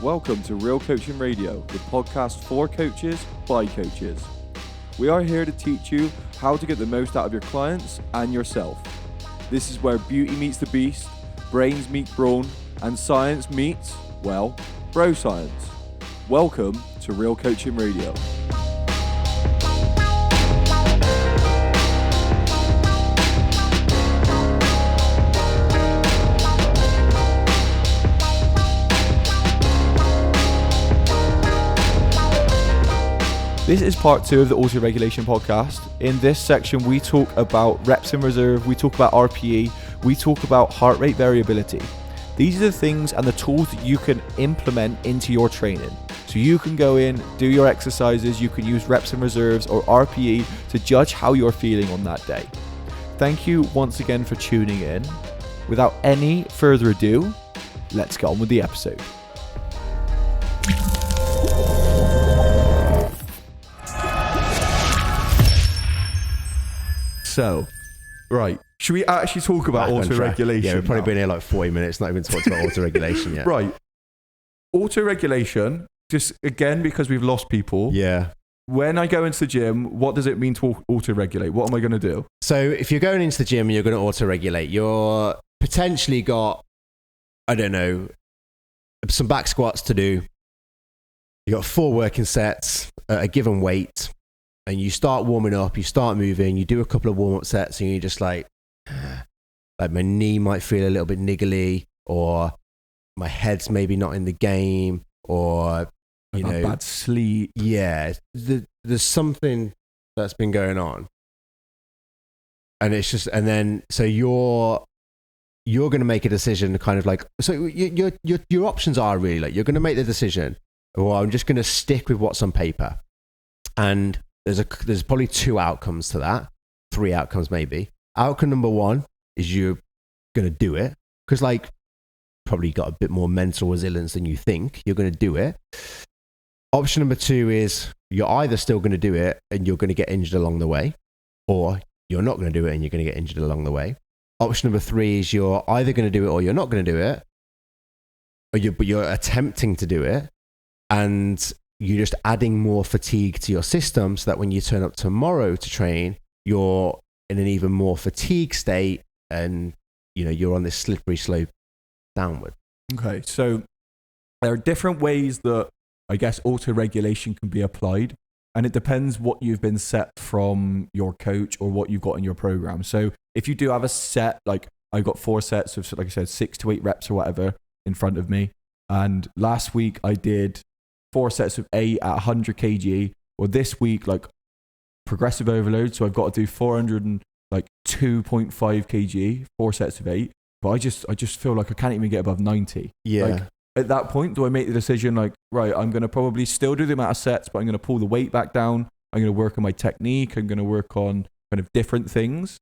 Welcome to Real Coaching Radio, the podcast for coaches by coaches. We are here to teach you how to get the most out of your clients and yourself. This is where beauty meets the beast, brains meet brawn, and science meets, well, bro science. Welcome to Real Coaching Radio. This is part 2 of the Autoregulation podcast. In this section, we talk about reps in reserve, we talk about RPE, we talk about heart rate variability. These are the things and the tools that you can implement into your training. So you can go in, do your exercises, you can use reps in reserves or RPE to judge how you're feeling on that day. Thank you once again for tuning in. Without any further ado, let's get on with the episode. So, right, should we actually talk about autoregulation? Yeah, we've probably been here like 40 minutes, not even talked about autoregulation yet. Right, autoregulation, just again, because we've lost people. Yeah. When I go into the gym, what does it mean to auto-regulate? What am I going to do? So if you're going into the gym and you're going to auto-regulate, you're potentially got, I don't know, some back squats to do. You got 4 working sets at a given weight. And you start warming up, you start moving, you do a couple of warm-up sets, and you're just like my knee might feel a little bit niggly, or my head's maybe not in the game, or you know, bad sleep. Yeah, there's something that's been going on, and it's just, and then so you're going to make a decision, kind of like, so your options are really like you're going to make the decision, or I'm just going to stick with what's on paper, and there's probably 2 outcomes to that, 3 outcomes maybe. Outcome number 1 is you're going to do it because like probably got a bit more mental resilience than you think. You're going to do it. Option number 2 is you're either still going to do it and you're going to get injured along the way, or you're not going to do it and you're going to get injured along the way. Option number 3 is you're either going to do it or you're not going to do it, but you're attempting to do it, and you're just adding more fatigue to your system so that when you turn up tomorrow to train, you're in an even more fatigue state and, you know, you're on this slippery slope downward. Okay, so there are different ways that I guess auto-regulation can be applied, and it depends what you've been set from your coach or what you've got in your program. So if you do have a set, like I've got 4 sets of, like I said, 6 to 8 reps or whatever in front of me, and last week I did 4 sets of 8 at 100 kg, or this week, like progressive overload. So I've got to do 402.5 kg, 4 sets of 8. But I just feel like I can't even get above 90. Yeah. Like, at that point, do I make the decision like, right, I'm going to probably still do the amount of sets, but I'm going to pull the weight back down. I'm going to work on my technique. I'm going to work on kind of different things.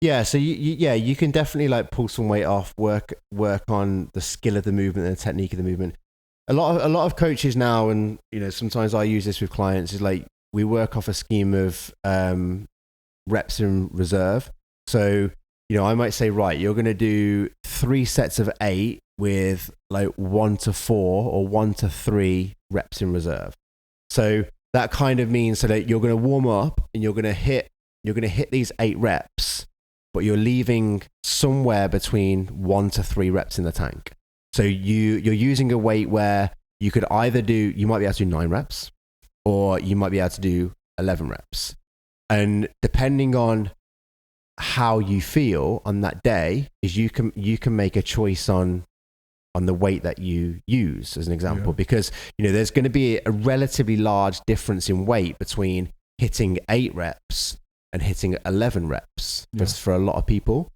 Yeah. So you can definitely like pull some weight off, work on the skill of the movement and the technique of the movement. A lot of coaches now, and you know, sometimes I use this with clients, is like we work off a scheme of reps in reserve. So, you know, I might say, right, you're going to do 3 sets of 8 with like 1 to 4 or 1 to 3 reps in reserve. So that kind of means so that you're going to warm up and you're going to hit these 8 reps, but you're leaving somewhere between 1 to 3 reps in the tank. So you're using a weight where you could either you might be able to do 9 reps, or you might be able to do 11 reps. And depending on how you feel on that day, is you can make a choice on the weight that you use as an example, because you know there's going to be a relatively large difference in weight between hitting 8 reps and hitting 11 reps for a lot of people.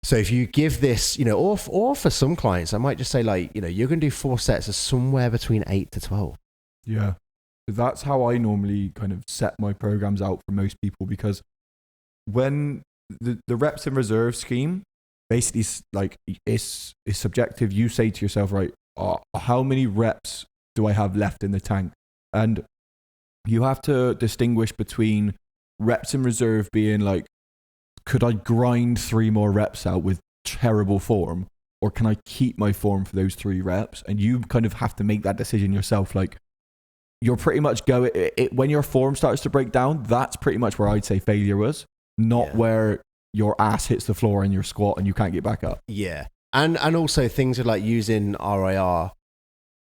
So if you give this, you know, or for some clients, I might just say like, you know, you're going to do 4 sets of somewhere between 8 to 12. Yeah. So that's how I normally kind of set my programs out for most people, because when the reps in reserve scheme, basically like it's subjective. You say to yourself, right, how many reps do I have left in the tank? And you have to distinguish between reps in reserve being like, could I grind 3 more reps out with terrible form? or can I keep my form for those 3 reps? And you kind of have to make that decision yourself. Like, you're pretty much when your form starts to break down, that's pretty much where I'd say failure was, not where your ass hits the floor in your squat and you can't get back up. Yeah. And also things like using RIR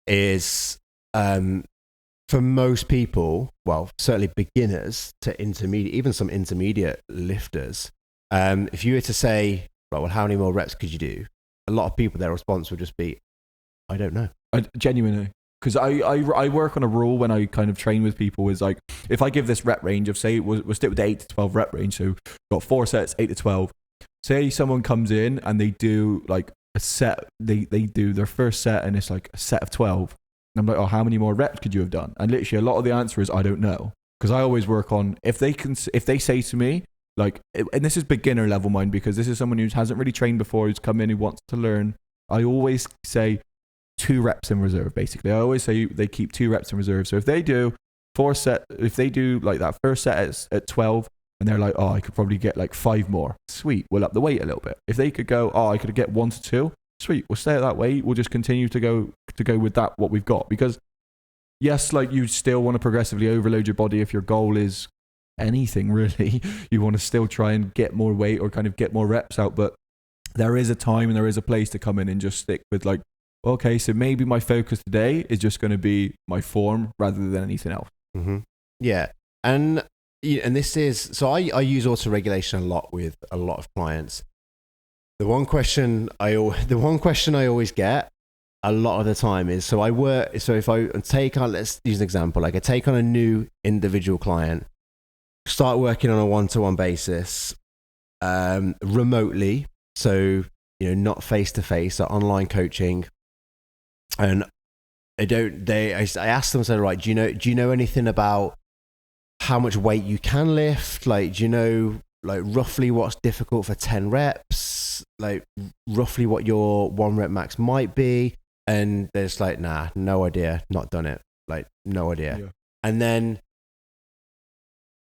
is, for most people, well, certainly beginners to intermediate, even some intermediate lifters, if you were to say, right, well, how many more reps could you do? A lot of people, their response would just be, I don't know. Genuinely. Because I work on a rule when I kind of train with people is like, if I give this rep range of, say, we'll stick with the 8 to 12 rep range. So got 4 sets, 8 to 12. Say someone comes in and they do like a set, they do their first set and it's like a set of 12. And I'm like, oh, how many more reps could you have done? And literally a lot of the answer is, I don't know. Because I always work on, if they say to me, like, and this is beginner level mind, because this is someone who hasn't really trained before, who's come in, who wants to learn. I always say 2 reps in reserve, basically. I always say they keep 2 reps in reserve. So if they do if they do like that first set at 12 and they're like, oh, I could probably get like 5 more. Sweet. We'll up the weight a little bit. If they could go, oh, I could get 1 to 2. Sweet. We'll stay at that weight. We'll just continue to go with that, what we've got. Because yes, like you still want to progressively overload your body if your goal is anything really. You want to still try and get more weight or kind of get more reps out. But there is a time and there is a place to come in and just stick with like, okay, so maybe my focus today is just going to be my form rather than anything else. Mm-hmm. Yeah. And this is, so I use autoregulation a lot with a lot of clients. The one question I always get a lot of the time is, so if I take on, let's use an example, like I take on a new individual client, start working on a one-to-one basis, remotely. So, not face-to-face, so online coaching. And I asked them, so right, do you know anything about how much weight you can lift? Like, do you know like roughly what's difficult for 10 reps? Like roughly what your 1 rep max might be? And they're just like, nah, no idea, not done it. Like, no idea. Yeah. And then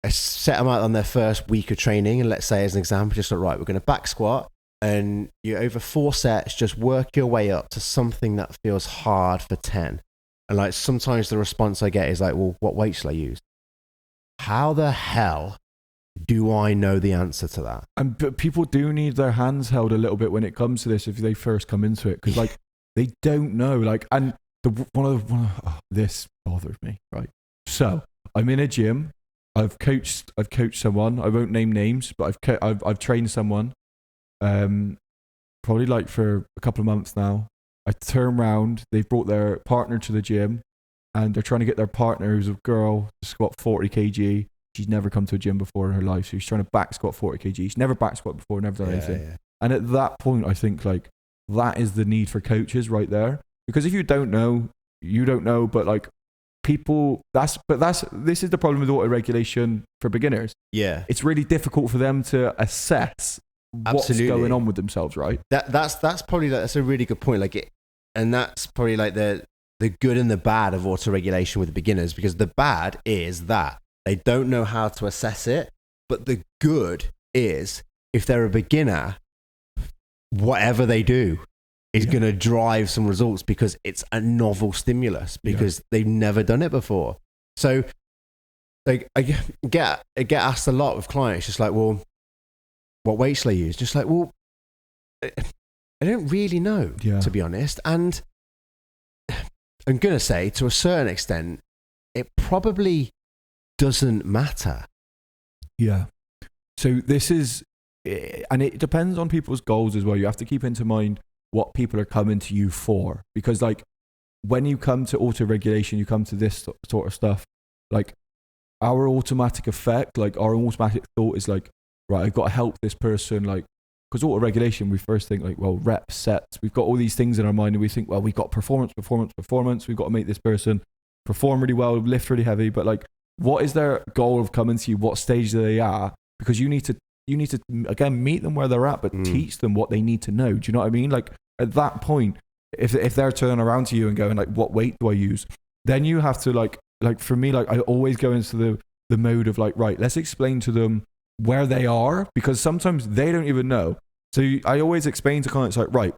I set them out on their first week of training. And let's say as an example, just like, right, we're going to back squat. And you over 4 sets, just work your way up to something that feels hard for 10. And like sometimes the response I get is like, well, what weight shall I use? How the hell do I know the answer to that? But people do need their hands held a little bit when it comes to this if they first come into it, because like they don't know. Like, and this bothers me, right? So I'm in a gym. I've coached someone. I won't name names, but I've trained someone. Probably like for a couple of months now. I turn around, they've brought their partner to the gym and they're trying to get their partner, who's a girl, to squat 40 kg. She's never come to a gym before in her life. So she's trying to back squat 40 kg. She's never back squat before, never done anything. Yeah. And at that point, I think like that is the need for coaches right there. Because if you don't know, you don't know, but like people, this is the problem with auto-regulation for beginners. Yeah. It's really difficult for them to assess what's going on with themselves, right? That's probably that's a really good point. And that's probably like the good and the bad of auto-regulation with beginners, because the bad is that they don't know how to assess it, but the good is if they're a beginner, whatever they do is going to drive some results because it's a novel stimulus, because they've never done it before. So like I get asked a lot of clients, just like, well, what weight shall I use? Just like, well, I don't really know, to be honest. And I'm going to say, to a certain extent, it probably doesn't matter. Yeah. So this is, and it depends on people's goals as well. You have to keep into mind what people are coming to you for. Because like when you come to auto-regulation, you come to this sort of stuff, like our automatic effect, like our automatic thought is like, right, I've got to help this person, like, because auto-regulation, we first think like, well, reps, sets, we've got all these things in our mind and we think, well, we've got performance, we've got to make this person perform really well, lift really heavy, but like, what is their goal of coming to you? What stage are they at? Because you need to again, meet them where they're at, but teach them what they need to know. Do you know what I mean? Like at that point, if they're turning around to you and going like, what weight do I use? Then you have to like for me, like I always go into the mode of like, right, let's explain to them where they are, because sometimes they don't even know. So I always explain to clients like, right,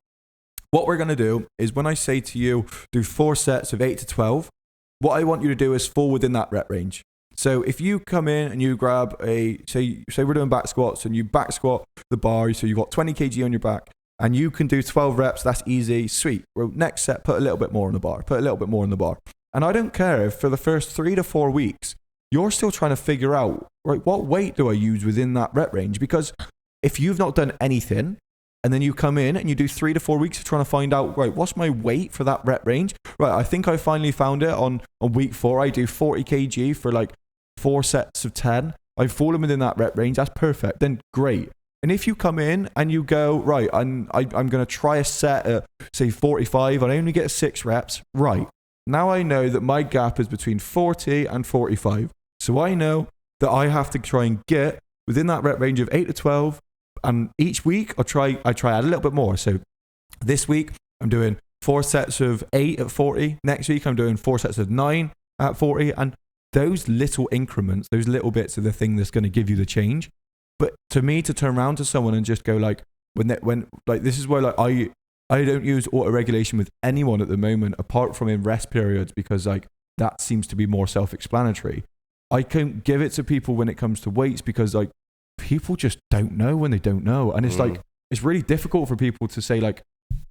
what we're going to do is when I say to you, do 4 sets of 8 to 12, what I want you to do is fall within that rep range. So if you come in and you grab say we're doing back squats and you back squat the bar, so you've got 20 kg on your back and you can do 12 reps, that's easy, sweet. Well, next set, put a little bit more on the bar, put a little bit more on the bar. And I don't care if for the first 3 to 4 weeks, you're still trying to figure out, right, what weight do I use within that rep range? Because if you've not done anything, and then you come in and you do 3 to 4 weeks of trying to find out, right, what's my weight for that rep range? Right, I think I finally found it on week 4. I do 40 kg for like 4 sets of 10. I've fallen within that rep range. That's perfect. Then great. And if you come in and you go, right, I'm going to try a set at, say, 45, and I only get 6 reps, right. Now I know that my gap is between 40 and 45. So I know that I have to try and get within that rep range of 8 to 12. And each week I try add a little bit more. So this week I'm doing 4 sets of 8 at 40. Next week I'm doing 4 sets of 9 at 40. And those little increments, those little bits are the thing that's going to give you the change. But to me, to turn around to someone and just go like, when like this is where like I don't use auto-regulation with anyone at the moment apart from in rest periods, because like that seems to be more self-explanatory. I can give it to people when it comes to weights because like people just don't know when they don't know. And it's like, it's really difficult for people to say like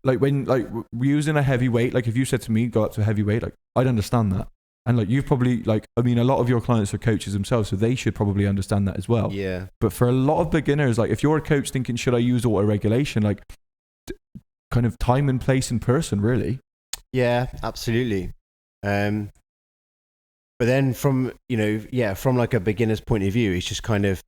when like we're using a heavy weight, like if you said to me, go up to a heavy weight, like I'd understand that. And like you've probably like, I mean, a lot of your clients are coaches themselves, so they should probably understand that as well. Yeah. But for a lot of beginners, like if you're a coach thinking, should I use auto-regulation? Like kind of time and place and person, really. Yeah, absolutely. But then from like a beginner's point of view, it's just kind of,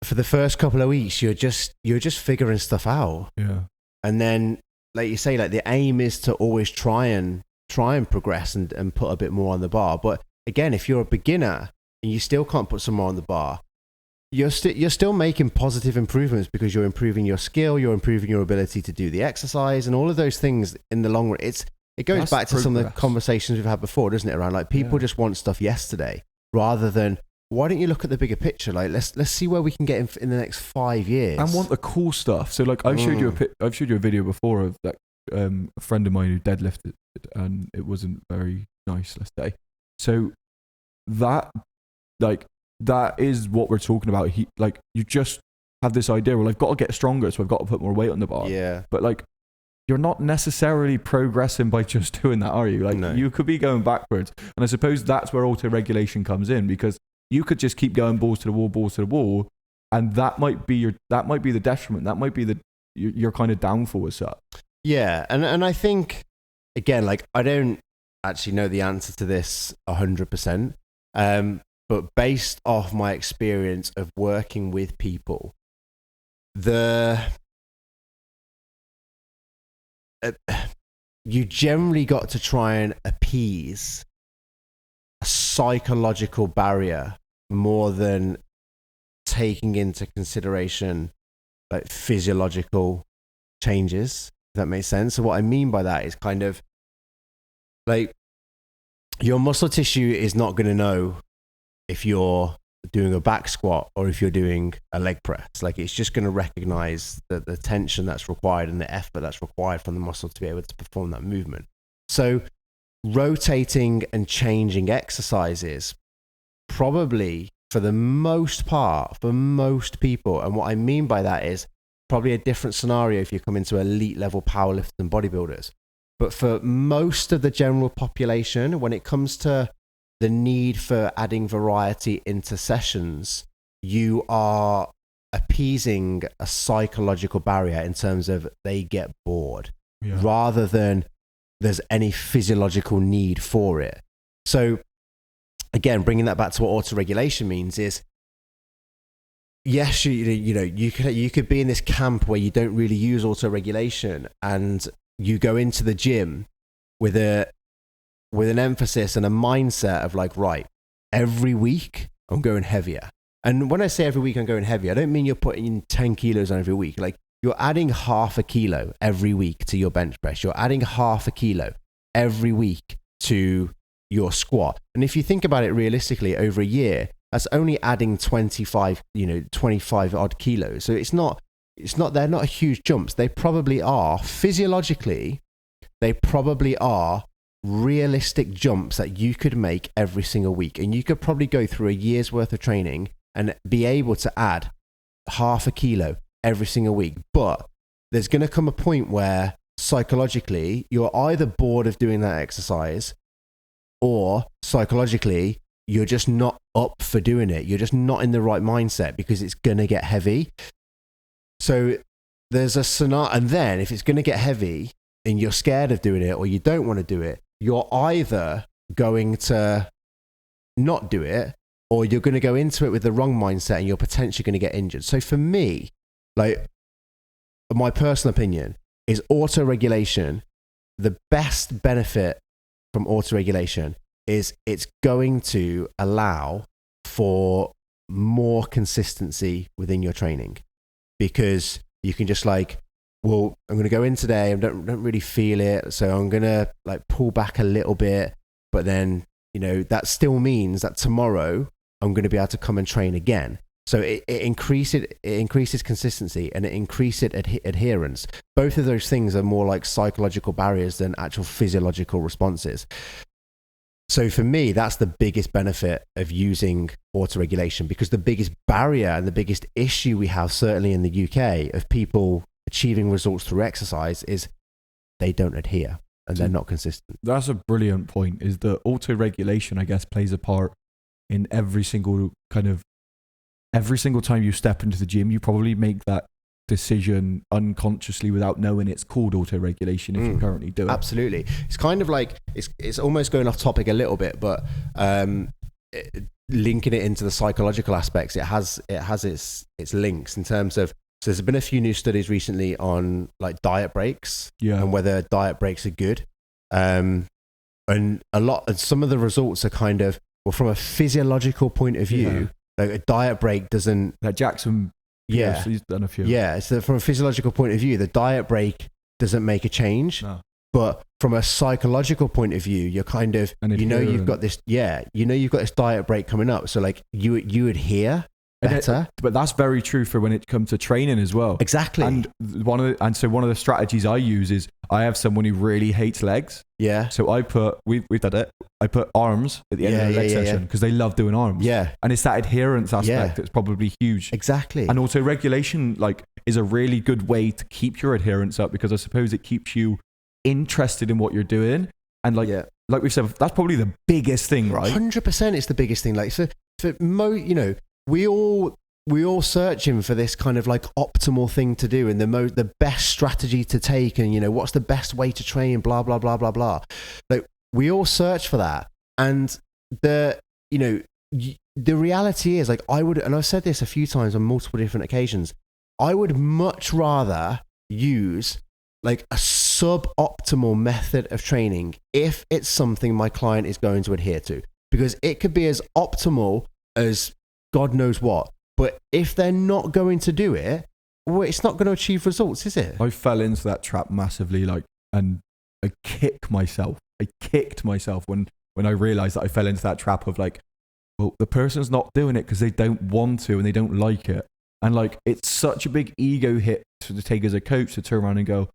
for the first couple of weeks, you're just figuring stuff out. Yeah. And then, like you say, like the aim is to always try and progress and put a bit more on the bar. But again, if you're a beginner and you still can't put some more on the bar, you're still making positive improvements because you're improving your skill, you're improving your ability to do the exercise, and all of those things in the long run. It goes back to some of the conversations we've had before, doesn't it? Around like people just want stuff yesterday rather than, why don't you look at the bigger picture? Like let's see where we can get in the next 5 years. And want the cool stuff. So like I've showed you a video before of that a friend of mine who deadlifted and it wasn't very nice, let's say. So that is what we're talking about. Like you just have this idea, well, I've got to get stronger, so I've got to put more weight on the bar. Yeah. But like you're not necessarily progressing by just doing that, are you? Like you could be going backwards. And I suppose that's where auto-regulation comes in, because you could just keep going balls to the wall, and that might be the detriment. That might be your kind of downfall as such. Yeah, and I think again, like I don't actually know the answer to this 100%, but based off my experience of working with people, you generally got to try and appease a psychological barrier more than taking into consideration like physiological changes, if that makes sense. So what I mean by that is kind of like your muscle tissue is not going to know if you're doing a back squat or if you're doing a leg press. Like it's just going to recognize the tension that's required and the effort that's required from the muscle to be able to perform that movement. So rotating and changing exercises probably for the most part, for most people, and what I mean by that is probably a different scenario if you come into elite level powerlifters and bodybuilders. But for most of the general population, when it comes to the need for adding variety into sessions, you are appeasing a psychological barrier in terms of they get bored rather than there's any physiological need for it. So again, bringing that back to what auto-regulation means is, yes, you could be in this camp where you don't really use auto-regulation and you go into the gym with an emphasis and a mindset of like, right, every week I'm going heavier. And when I say every week I'm going heavier, I don't mean you're putting in 10 kilos on every week. Like you're adding half a kilo every week to your bench press. You're adding half a kilo every week to your squat. And if you think about it realistically over a year, that's only adding 25 odd kilos. So it's not they're not huge jumps. They probably are physiologically, they probably are realistic jumps that you could make every single week. And you could probably go through a year's worth of training and be able to add half a kilo every single week. But there's going to come a point where psychologically you're either bored of doing that exercise, or psychologically you're just not up for doing it. You're just not in the right mindset because it's going to get heavy. So there's a scenario, and then if it's going to get heavy and you're scared of doing it or you don't want to do it, you're either going to not do it, or you're going to go into it with the wrong mindset and you're potentially going to get injured. So for me, like, my personal opinion is autoregulation. The best benefit from autoregulation is it's going to allow for more consistency within your training, because you can just like, well, I'm going to go in today, I don't really feel it, so I'm going to like pull back a little bit, but then, you know, that still means that tomorrow I'm going to be able to come and train again. So it increases consistency, and it increases adherence. Both of those things are more like psychological barriers than actual physiological responses. So for me, that's the biggest benefit of using autoregulation, because the biggest barrier and the biggest issue we have, certainly in the UK, of people achieving results through exercise is they don't adhere and they're not consistent. That's a brilliant point, is that autoregulation, I guess, plays a part in every single time you step into the gym. You probably make that decision unconsciously without knowing it's called autoregulation if you currently do it. Absolutely. It's kind of like, it's almost going off topic a little bit, but linking it into the psychological aspects, it has its links in terms of, so there's been a few new studies recently on like diet breaks and whether diet breaks are good. And some of the results are kind of, well, from a physiological point of view, like a diet break doesn't, like Jackson. He's done a few. Yeah, so from a physiological point of view, the diet break doesn't make a change. No. But from a psychological point of view, you're kind of, you've got this diet break coming up. So like you adhere better. But that's very true for when it comes to training as well. Exactly. And one of the strategies I use is, I have someone who really hates legs. Yeah. So we've done it. I put arms at the end of the leg session because they love doing arms. Yeah. And it's that adherence aspect that's probably huge. Exactly. And also regulation is a really good way to keep your adherence up, because I suppose it keeps you interested in what you're doing. And like we said, that's probably the biggest thing, right? 100% it's the biggest thing. Like, so for we all searching for this kind of like optimal thing to do and the best strategy to take, and what's the best way to train, blah blah blah blah blah. Like, we all search for that, and the reality is, like, I would, and I've said this a few times on multiple different occasions, I would much rather use like a suboptimal method of training if it's something my client is going to adhere to, because it could be as optimal as God knows what. But if they're not going to do it, well, it's not going to achieve results, is it? I fell into that trap massively, and I kicked myself when I realized that I fell into that trap of like, well, the person's not doing it because they don't want to and they don't like it. And like, it's such a big ego hit to take as a coach to turn around and go,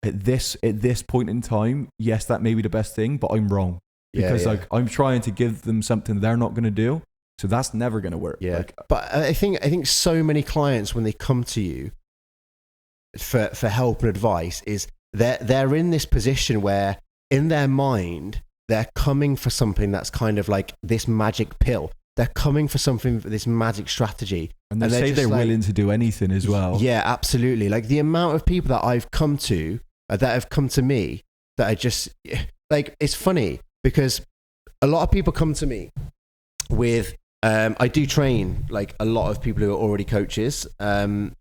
at this point in time, yes, that may be the best thing, but I'm wrong. Because like, I'm trying to give them something they're not going to do. So that's never going to work. Yeah. But I think so many clients, when they come to you for help and advice, is they're in this position where in their mind, they're coming for something that's kind of like this magic pill. They're coming for something, for this magic strategy. And they say they're willing to do anything as well. Yeah, absolutely. Like, the amount of people that I've come to, that have come to me, that are just like, it's funny because a lot of people come to me with, I do train like a lot of people who are already coaches, but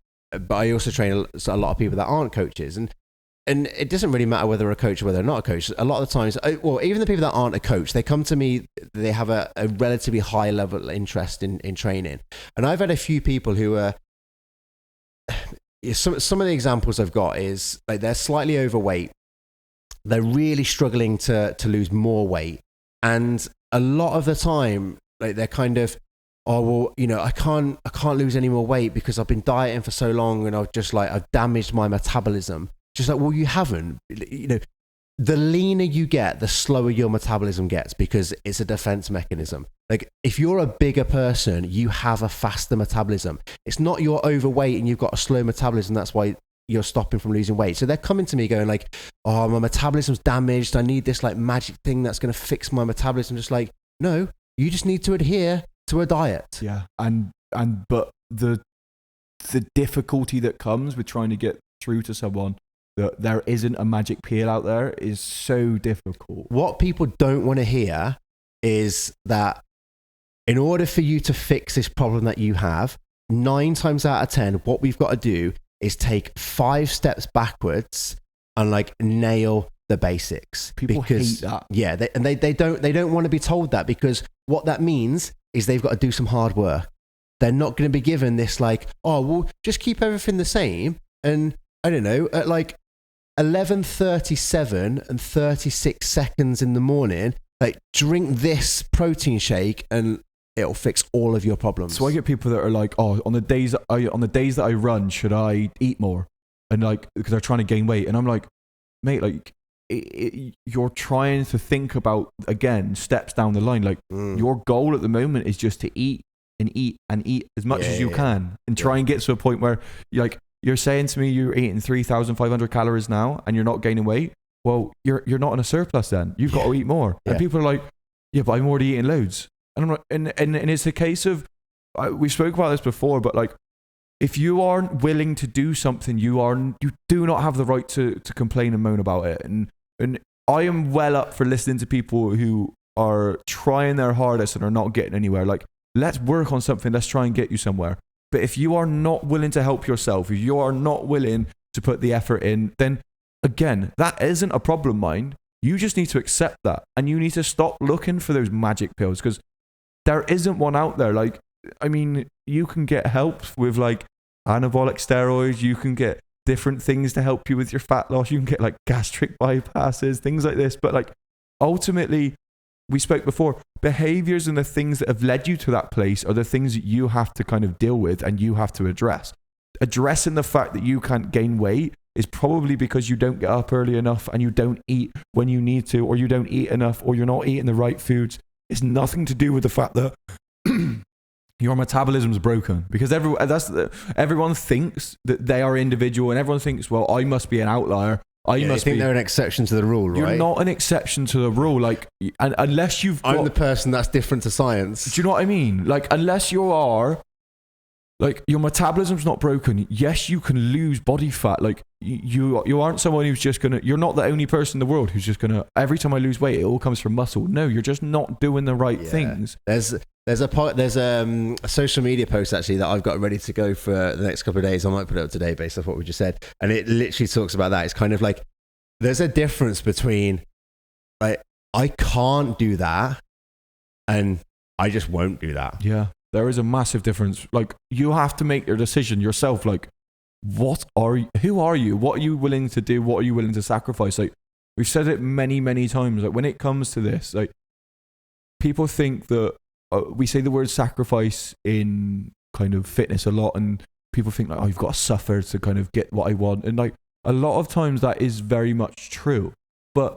I also train a lot of people that aren't coaches, and it doesn't really matter whether they're a coach or whether they're not a coach. A lot of the times, even the people that aren't a coach, they come to me, they have a relatively high level interest in training. And I've had a few people who are, some of the examples I've got is like, they're slightly overweight, they're really struggling to lose more weight, and a lot of the time, like, they're kind of, oh, well, I can't lose any more weight because I've been dieting for so long and I've damaged my metabolism. Just like, well, you haven't. The leaner you get, the slower your metabolism gets because it's a defense mechanism. Like if you're a bigger person, you have a faster metabolism. It's not you're overweight and you've got a slow metabolism. That's why you're stopping from losing weight. So they're coming to me going like, oh, my metabolism's damaged. I need this like magic thing that's going to fix my metabolism. Just like, no, you just need to adhere to a diet. Yeah. But the difficulty that comes with trying to get through to someone that there isn't a magic pill out there is so difficult. What people don't want to hear is that in order for you to fix this problem that you have, 9 times out of 10, what we've got to do is take 5 steps backwards and like nail the basics. People hate that. Yeah, they don't want to be told that, because what that means is they've got to do some hard work. They're not going to be given this like, oh, well, just keep everything the same. And I don't know, at like 11:37 and 36 seconds in the morning, like drink this protein shake and it'll fix all of your problems. So I get people that are like, oh, on the days that I run, should I eat more? And like, because they're trying to gain weight. And I'm like, mate, like you're trying to think about, again, steps down the line. Like your goal at the moment is just to eat and eat and eat as much as you can and try and get to a point where you're saying to me you're eating 3,500 calories now and you're not gaining weight. Well, you're not in a surplus then. You've got to eat more. And people are like, yeah, but I'm already eating loads. And I'm like, and it's a case of, we spoke about this before, but like, if you aren't willing to do something, you do not have the right to complain and moan about it. And I am well up for listening to people who are trying their hardest and are not getting anywhere. Like, let's work on something. Let's try and get you somewhere. But if you are not willing to help yourself, if you are not willing to put the effort in, then again, that isn't a problem, mind. You just need to accept that. And you need to stop looking for those magic pills, because there isn't one out there. Like, I mean, you can get help with like anabolic steroids. You can get different things to help you with your fat loss. You can get like gastric bypasses, things like this. But like, ultimately, we spoke before, behaviors and the things that have led you to that place are the things that you have to kind of deal with and you have to address. Addressing the fact that you can't gain weight is probably because you don't get up early enough and you don't eat when you need to, or you don't eat enough, or you're not eating the right foods. It's nothing to do with the fact that your metabolism is broken, because everyone thinks that they are individual, and everyone thinks, well, I must be an outlier. They think they're an exception to the rule, right? You're not an exception to the rule. Like, unless you've got... I'm the person that's different to science. Do you know what I mean? Like, unless you are... Like, your metabolism's not broken. Yes, you can lose body fat. Like, you aren't someone who's just going to... You're not the only person in the world who's just going to... Every time I lose weight, it all comes from muscle. No, you're just not doing the right things. There's a social media post actually that I've got ready to go for the next couple of days. I might put it up today based off what we just said. And it literally talks about that. It's kind of like, there's a difference between, like, I can't do that and I just won't do that. Yeah. There is a massive difference. Like, you have to make your decision yourself. Like, who are you? What are you willing to do? What are you willing to sacrifice? Like, we've said it many, many times. Like, when it comes to this, like, people think that we say the word sacrifice in kind of fitness a lot, and people think like, oh, you've got to suffer to kind of get what I want. And like, a lot of times that is very much true. But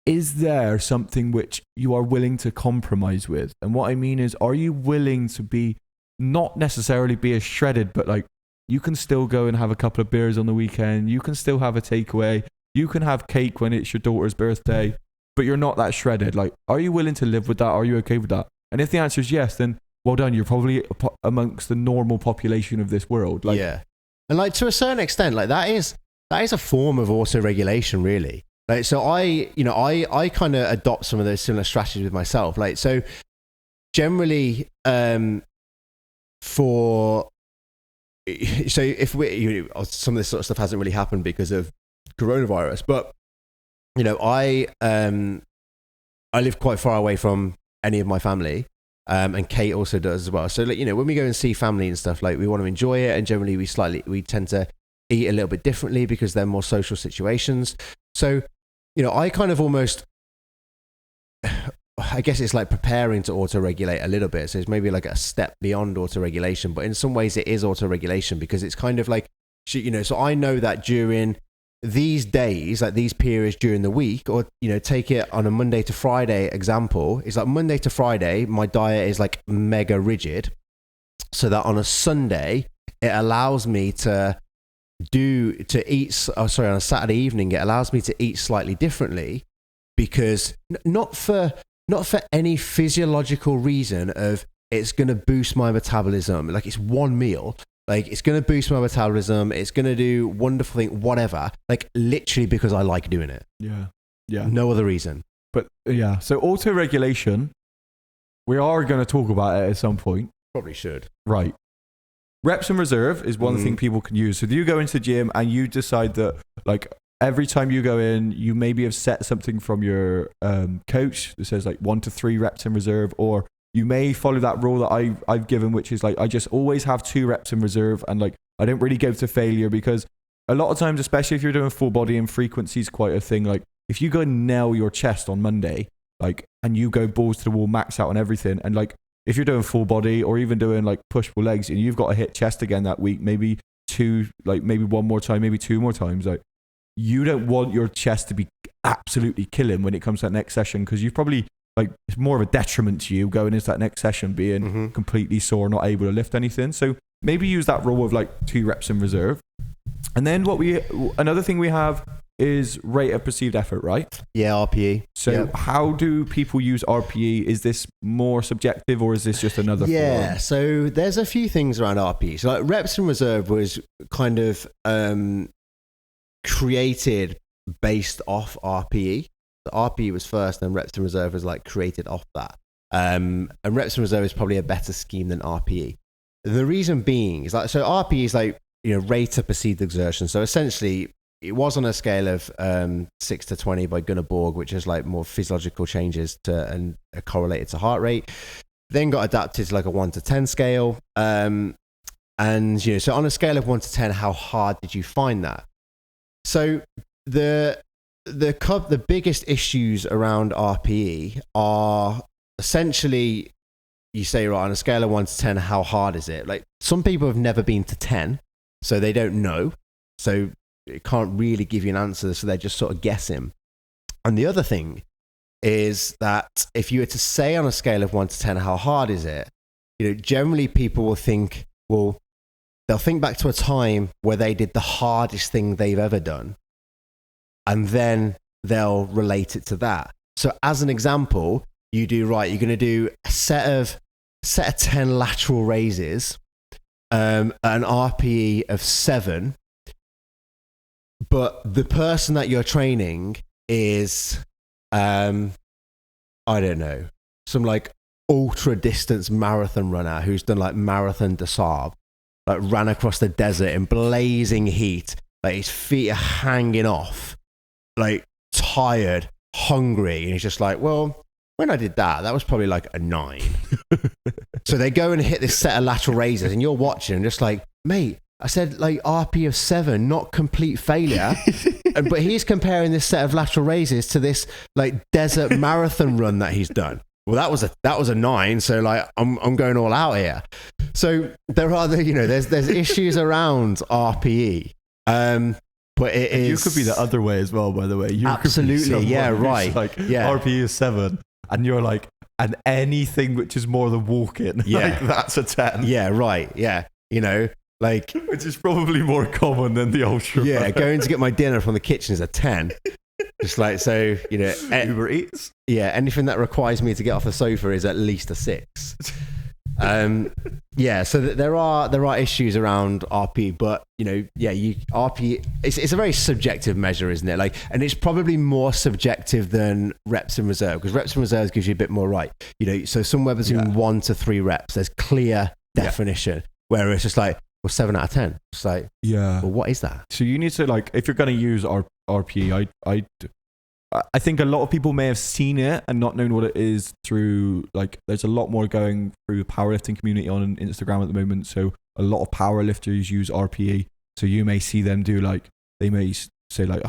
is there something which you are willing to compromise with? And what I mean is, are you willing to be, not necessarily be as shredded, but like, you can still go and have a couple of beers on the weekend. You can still have a takeaway. You can have cake when it's your daughter's birthday, but you're not that shredded. Like, are you willing to live with that? Are you okay with that? And if the answer is yes, then well done. You're probably amongst the normal population of this world. Like, yeah. And like, to a certain extent, like that is a form of auto-regulation, really. Like, so I kind of adopt some of those similar strategies with myself. Like, so generally, so if some of this sort of stuff hasn't really happened because of coronavirus, but I live quite far away from any of my family, and Kate also does as well. So like, when we go and see family and stuff, like, we want to enjoy it, and generally we tend to eat a little bit differently because they're more social situations. So I kind of almost I guess it's like preparing to auto-regulate a little bit. So it's maybe like a step beyond auto-regulation, but in some ways it is auto-regulation because it's kind of like, so I know that during these days, like these periods during the week, or, take it on a Monday to Friday example, it's like Monday to Friday, my diet is like mega rigid, so that on a Sunday, it allows me on a Saturday evening, it allows me to eat slightly differently because not for any physiological reason of it's going to boost my metabolism. Like it's one meal. Like it's going to boost my metabolism. It's going to do wonderful things, whatever. Like literally because I like doing it. Yeah. Yeah. No other reason. But yeah, so auto-regulation, we are going to talk about it at some point. Probably should. Right. Reps and reserve is one thing people can use. So if you go into the gym and you decide that like every time you go in, you maybe have set something from your coach that says like 1 to 3 reps in reserve, or you may follow that rule that I've given, which is like, I just always have 2 reps in reserve and like, I don't really go to failure because a lot of times, especially if you're doing full body and frequency is quite a thing. Like if you go and nail your chest on Monday, like, and you go balls to the wall, max out on everything. And like, if you're doing full body or even doing like push-pull legs and you've got to hit chest again that week, maybe 2, like maybe 1 more time, maybe 2 more times, like you don't want your chest to be absolutely killing when it comes to that next session. Cause you've probably, like it's more of a detriment to you going into that next session being completely sore, not able to lift anything. So maybe use that rule of like 2 reps in reserve. And then another thing we have is rate of perceived effort, right? Yeah, RPE. So how do people use RPE? Is this more subjective or is this just another form? So there's a few things around RPE. So like reps in reserve was kind of created based off RPE. The RPE was first, and reps in reserve was like created off that. And reps in reserve is probably a better scheme than RPE. The reason being is like, so RPE is like, rate of perceived exertion. So essentially it was on a scale of 6 to 20 by Gunnar Borg, which is like more physiological changes and correlated to heart rate. Then got adapted to like a 1 to 10 scale. And so on a scale of 1 to 10, how hard did you find that? So the biggest issues around RPE are essentially, you say, right, on a scale of 1 to 10, how hard is it? Like some people have never been to 10, so they don't know. So it can't really give you an answer. So they're just sort of guessing. And the other thing is that if you were to say on a scale of 1 to 10, how hard is it? Generally people will think, well, they'll think back to a time where they did the hardest thing they've ever done. And then they'll relate it to that. So as an example, you do, right, you're going to do a set of 10 lateral raises, an RPE of 7, but the person that you're training is, I don't know, some like ultra distance marathon runner who's done like Marathon des Sables, like ran across the desert in blazing heat, like his feet are hanging off, like tired, hungry, and he's just like, well, when I did that was probably like a 9. So they go and hit this set of lateral raises and you're watching and just like, mate, I said like RP of 7, not complete failure. But he's comparing this set of lateral raises to this like desert marathon run that he's done. Well, that was a 9. So like, I'm going all out here. So there are there's issues around RPE. But it is. You could be the other way as well, by the way. Absolutely. Yeah. Right. Like RPE is 7 and you're like, and anything which is more than walking, like that's a 10. Yeah. Right. Yeah. Like, which is probably more common than the ultra. Yeah, going to get my dinner from the kitchen is a 10. Just like, so, Uber Eats. Yeah, anything that requires me to get off the sofa is at least a 6. So there are issues around RP, but RP, it's a very subjective measure, isn't it? Like, and it's probably more subjective than reps in reserve, because reps in reserve gives you a bit more right. So somewhere between 1 to 3 reps, there's clear definition, where it's just like, well, 7 out of 10. It's like, well, what is that? So you need to, like, if you're going to use RPE, I think a lot of people may have seen it and not known what it is through, like, there's a lot more going through the powerlifting community on Instagram at the moment. So a lot of powerlifters use RPE. So you may see them do, like, they may say like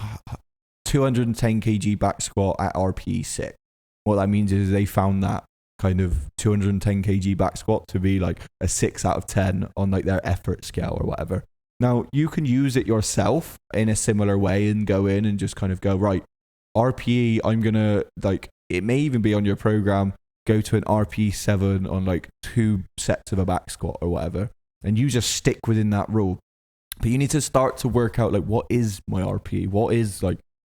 210 kg back squat at RPE 6. what that means is they found that kind of 210 kg back squat to be like a 6 out of 10 on like their effort scale or whatever. Now, you can use it yourself in a similar way and go in and just kind of go, right, RPE, I'm going to, like, it may even be on your program, go to an RPE 7 on like 2 sets of a back squat or whatever. And you just stick within that rule. But you need to start to work out, like, what is my RPE?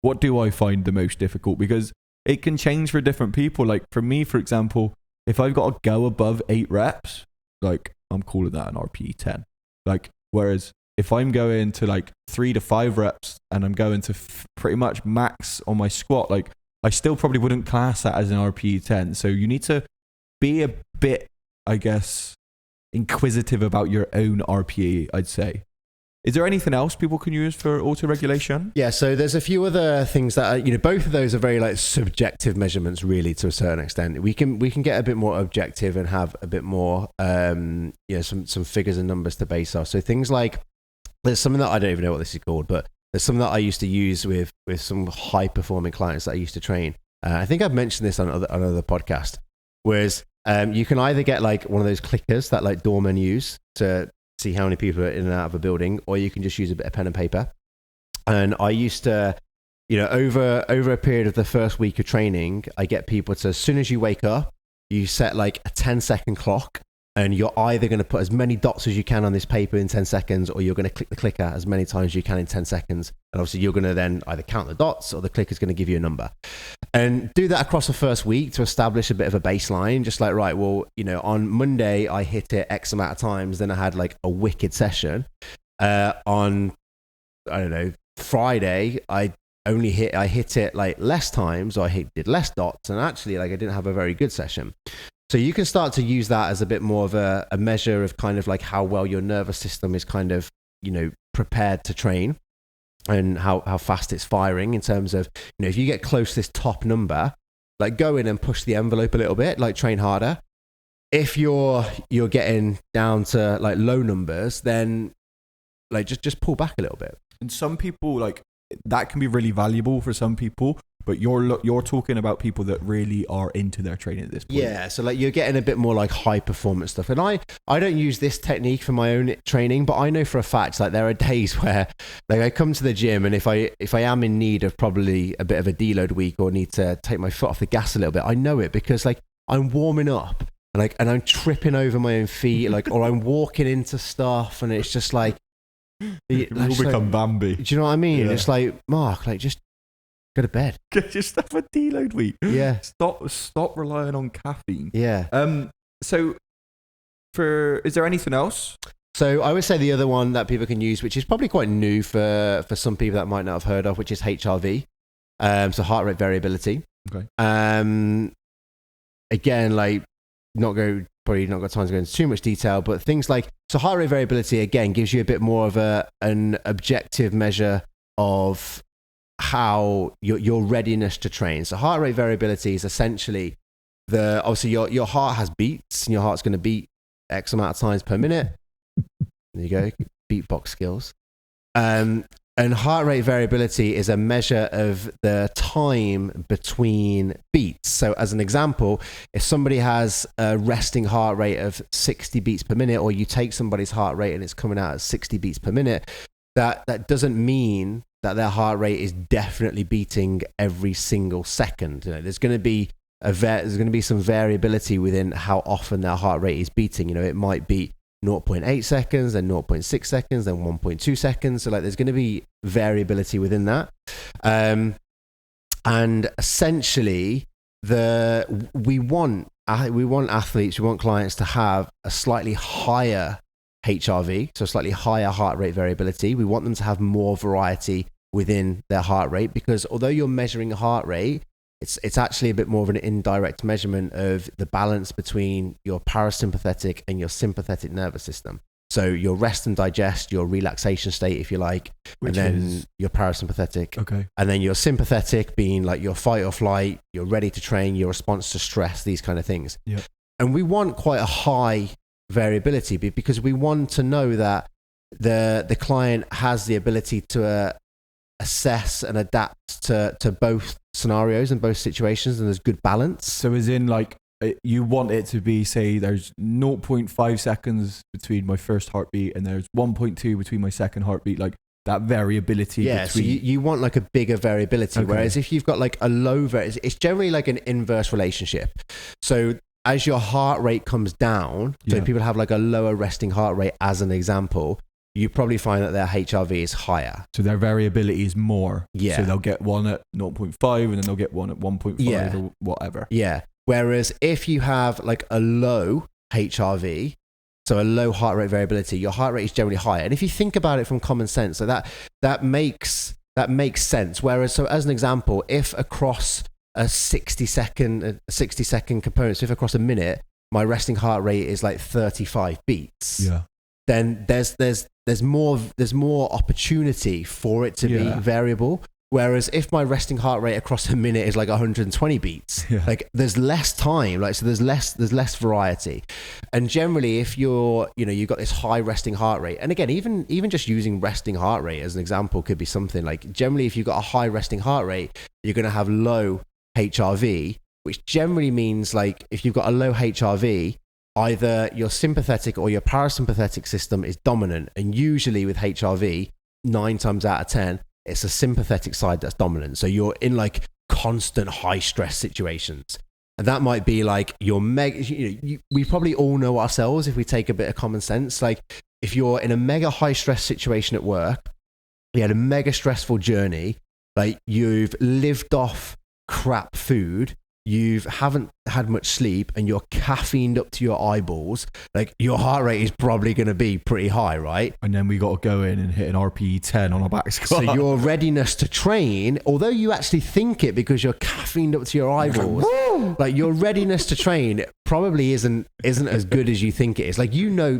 What do I find the most difficult? Because it can change for different people. Like, for me, for example, if I've got to go above 8 reps, like, I'm calling that an RPE 10. Like, whereas if I'm going to like 3 to 5 reps and I'm going to pretty much max on my squat, like, I still probably wouldn't class that as an RPE 10. So you need to be a bit, I guess, inquisitive about your own RPE, I'd say. Is there anything else people can use for auto-regulation? Yeah, so there's a few other things that are, both of those are very like subjective measurements, really, to a certain extent. We can get a bit more objective and have a bit more, some figures and numbers to base off. So things like, there's something that I don't even know what this is called, but there's something that I used to use with some high performing clients that I used to train. I think I've mentioned this on another podcast. Whereas you can either get like one of those clickers that like doormen use to see how many people are in and out of a building, or you can just use a bit of pen and paper. And I used to, over a period of the first week of training, I get people to, as soon as you wake up, you set like a 10-second clock, and you're either going to put as many dots as you can on this paper in 10 seconds, or you're going to click the clicker as many times as you can in 10 seconds. And obviously you're going to then either count the dots, or the clicker's going to give you a number. And do that across the first week to establish a bit of a baseline. Just like, right, well, on Monday I hit it X amount of times, then I had like a wicked session. On, I don't know, Friday, I hit it like less times, or did less dots, and actually like I didn't have a very good session. So you can start to use that as a bit more of a measure of kind of like how well your nervous system is kind of, prepared to train, and how fast it's firing in terms of, if you get close to this top number, like go in and push the envelope a little bit, like train harder. If you're getting down to like low numbers, then like just pull back a little bit. And some people, like, that can be really valuable for some people, but you're talking about people that really are into their training at this point. Yeah, so like you're getting a bit more like high performance stuff. And I don't use this technique for my own training, but I know for a fact like there are days where like I come to the gym, and if I am in need of probably a bit of a deload week, or need to take my foot off the gas a little bit, I know it because like I'm warming up and I'm tripping over my own feet, like, or I'm walking into stuff, and it's just like it will become like, Bambi. Do you know what I mean? Yeah. It's like, Mark, like just go to bed. Just have a deload week. Yeah. Stop relying on caffeine. Yeah. So is there anything else? So I would say the other one that people can use, which is probably quite new for some people that might not have heard of, which is HRV. So heart rate variability. Okay. Again, like probably not got time to go into too much detail, but things like, so heart rate variability again gives you a bit more of an objective measure of how your readiness to train. So heart rate variability is essentially obviously your heart has beats, and your heart's going to beat X amount of times per minute. There you go, beatbox skills. And heart rate variability is a measure of the time between beats. So as an example, if somebody has a resting heart rate of 60 beats per minute, or you take somebody's heart rate and it's coming out at 60 beats per minute, that doesn't mean that their heart rate is definitely beating every single second. There's going to be some variability within how often their heart rate is beating. It might be 0.8 seconds, then 0.6 seconds, then 1.2 seconds. So like there's going to be variability within that. And essentially we want athletes, we want clients to have a slightly higher HRV, so slightly higher heart rate variability. We want them to have more variety within their heart rate, because although you're measuring a heart rate, it's actually a bit more of an indirect measurement of the balance between your parasympathetic and your sympathetic nervous system. So your rest and digest, your relaxation state, if you like, and then your parasympathetic. Okay. And then your sympathetic being like your fight or flight, you're ready to train, your response to stress, these kind of things. Yep. And we want quite a high variability because we want to know that the client has the ability to assess and adapt to both scenarios and both situations, and there's good balance. So as in like, you want it to be, say, there's 0.5 seconds between my first heartbeat and there's 1.2 between my second heartbeat, like that variability. Yeah, so you want like a bigger variability. Okay. Whereas if you've got like a low it's generally like an inverse relationship. So as your heart rate comes down, so people have like a lower resting heart rate as an example, you probably find that their HRV is higher. So their variability is more. Yeah. So they'll get one at 0.5 and then they'll get one at 1.5 or whatever. Yeah. Whereas if you have like a low HRV, so a low heart rate variability, your heart rate is generally higher. And if you think about it from common sense, so that makes sense. Whereas, so as an example, if across a 60 second component, so if across a minute, my resting heart rate is like 35 beats, then there's more opportunity for it to be variable. Whereas if my resting heart rate across a minute is like 120 beats, like there's less time, like, so there's less variety. And generally, if you've got this high resting heart rate, and again, even just using resting heart rate as an example could be something like, generally, if you've got a high resting heart rate, you're going to have low HRV, which generally means like if you've got a low HRV, either your sympathetic or your parasympathetic system is dominant. And usually with HRV, 9 times out of 10, it's a sympathetic side that's dominant. So you're in like constant high stress situations. And that might be like your we probably all know ourselves if we take a bit of common sense. Like if you're in a mega high stress situation at work, you had a mega stressful journey, like you've lived off crap food, you haven't had much sleep, and you're caffeined up to your eyeballs, like your heart rate is probably going to be pretty high, right? And then we got to go in and hit an RPE 10 on our back squat. So your readiness to train, although you actually think it because you're caffeined up to your eyeballs, like your readiness to train probably isn't as good as you think it is. Like,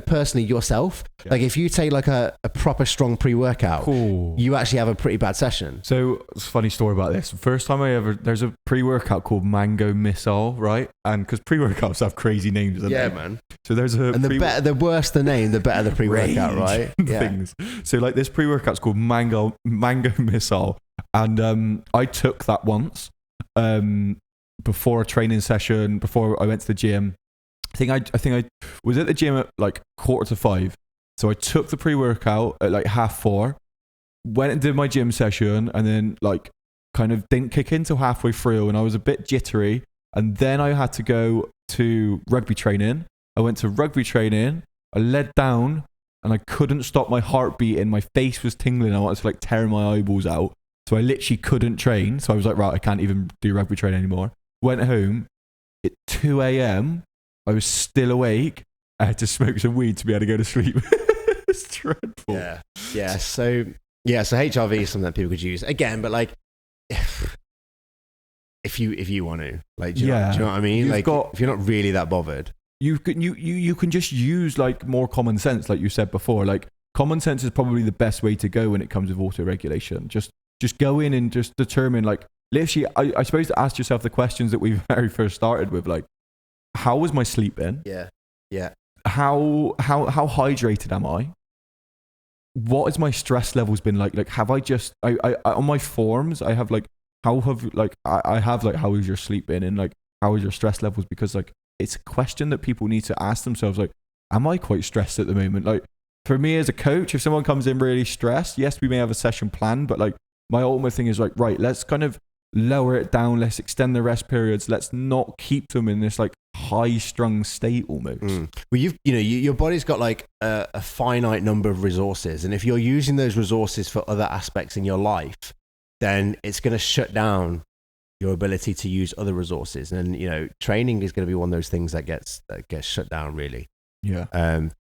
personally yourself, like if you take like a proper strong pre-workout, you actually have a pretty bad session. So it's a funny story about this. First time there's a pre-workout called Mango Missile, right? And because pre-workouts have crazy names, yeah, man. So there's the worse the name, the better the pre-workout, right? Things. So like this pre-workout's called Mango Missile, and I took that once before a training session, before I went to the gym. I think I was at the gym at like 4:45. So I took the pre-workout at like 4:30, went and did my gym session, and then like kind of didn't kick in till halfway through, and I was a bit jittery. And then I had to go to rugby training. I went to rugby training. I led down and I couldn't stop my heart beating. My face was tingling. I wanted to like tear my eyeballs out. So I literally couldn't train. So I was like, right, I can't even do rugby training anymore. Went home at 2 a.m. I was still awake. I had to smoke some weed to be able to go to sleep. It's dreadful. Yeah. So HRV is something that people could use again, but like, if you want to, like, do you know what I mean? Like, if you're not really that bothered, you can just use like more common sense, like you said before. Like common sense is probably the best way to go when it comes to auto-regulation. Just go in and just determine, like, literally, I suppose, to ask yourself the questions that we very first started with, like, how was my sleep been? Yeah. How hydrated am I? What has my stress levels been like? Like, have I just I on my forms I have like, how is your sleep been, and like how is your stress levels? Because like it's a question that people need to ask themselves. Like, am I quite stressed at the moment? Like for me as a coach, if someone comes in really stressed, yes, we may have a session planned, but like my ultimate thing is like, right, let's kind of lower it down. Let's extend the rest periods. Let's not keep them in this like high strung state almost. Well, your body's got like a finite number of resources, and if you're using those resources for other aspects in your life, then it's going to shut down your ability to use other resources. And training is going to be one of those things that gets shut down, really.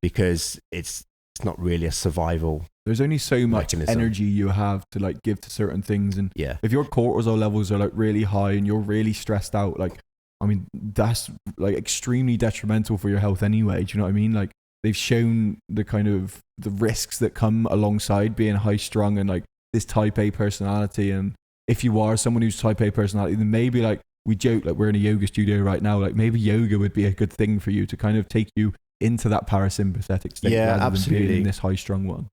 Because it's not really a survival. There's only so much energy you have to like give to certain things, and if your cortisol levels are like really high and you're really stressed out, like, I mean, that's like extremely detrimental for your health anyway. Do you know what I mean? Like, they've shown the kind of the risks that come alongside being high strung and like this type A personality. And if you are someone who's type A personality, then maybe, like, we joke, like, we're in a yoga studio right now, like maybe yoga would be a good thing for you to kind of take you into that parasympathetic state rather than being in this high strung one.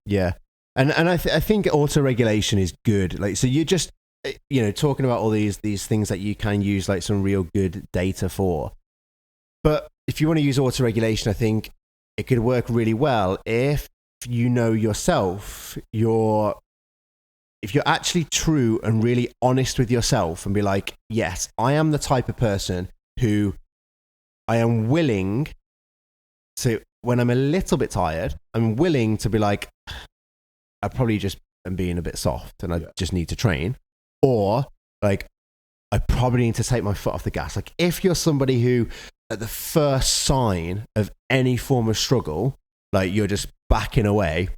And I think auto-regulation is good. Like, so you're just, talking about all these things that you can use like some real good data for. But if you want to use auto-regulation, I think it could work really well if you know yourself, if you're actually true and really honest with yourself and be like, yes, I am the type of person who I am willing to, when I'm a little bit tired, I'm willing to be like, I probably just am being a bit soft and I just need to train. Or like, I probably need to take my foot off the gas. Like if you're somebody who at the first sign of any form of struggle, like you're just backing away,